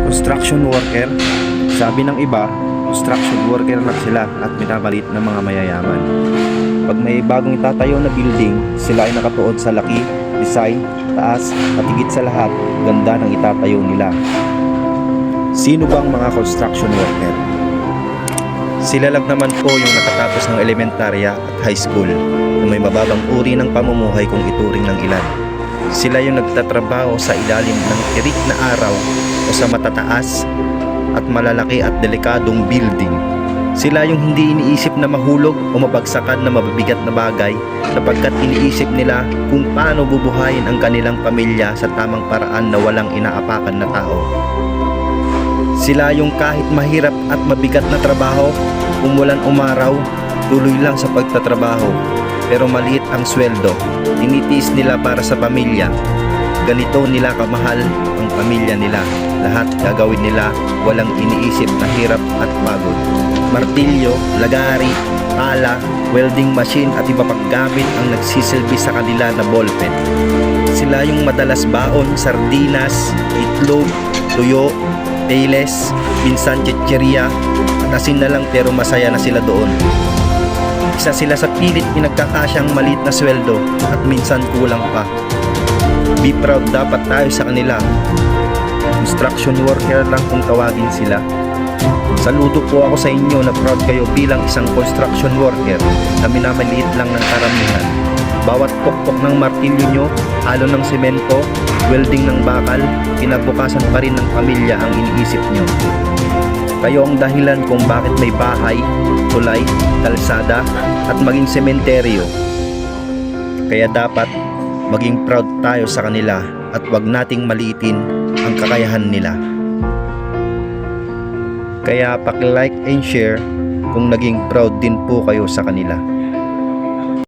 Construction worker. Sabi ng iba, construction worker lang sila at minamalit ng mga mayayaman. Pag may bagong itatayo na building, sila ay nakatuon sa laki, design, taas at higit sa lahat, ganda ng itatayo nila. Sino bang mga construction worker? Sila lang naman po yung nakatapos ng elementarya at high school na may mababang uri ng pamumuhay kung ituring ng ilan. Sila yung nagtatrabaho sa ilalim ng tirik na araw o sa matataas at malalaki at delikadong building. Sila yung hindi iniisip na mahulog o mabagsakan na mabibigat na bagay sapagkat iniisip nila kung paano bubuhayin ang kanilang pamilya sa tamang paraan na walang inaapakan na tao. Sila yung kahit mahirap at mabigat na trabaho, umulan umaraw, tuloy lang sa pagtatrabaho. Pero maliit ang sweldo, tinitiis nila para sa pamilya. Ganito nila kamahal ang pamilya nila. Lahat gagawin nila, walang iniisip na hirap at pagod. Martilyo, lagari, pala, welding machine at iba pang gamit ang nagsisilbi sa kanila na ballpen. Sila yung madalas baon, sardinas, itlog, tuyo, payless, minsan chichirya at asin na lang pero masaya na sila doon. Isa sila sa pilit pinagkakasyang maliit na sweldo at minsan kulang pa. Be proud dapat tayo sa kanila. Construction worker lang kung tawagin sila. Saludo po ako sa inyo na proud kayo bilang isang construction worker na minamaliit lang ng karamihan. Bawat pokpok ng martilyo nyo, halo ng semento, welding ng bakal, kinabukasan pa rin ng pamilya ang iniisip nyo. Kayo ang dahilan kung bakit may bahay, tulay, kalsada at maging sementeryo. Kaya dapat maging proud tayo sa kanila at wag nating maliitin ang kakayahan nila. Kaya paki-like and share kung naging proud din po kayo sa kanila.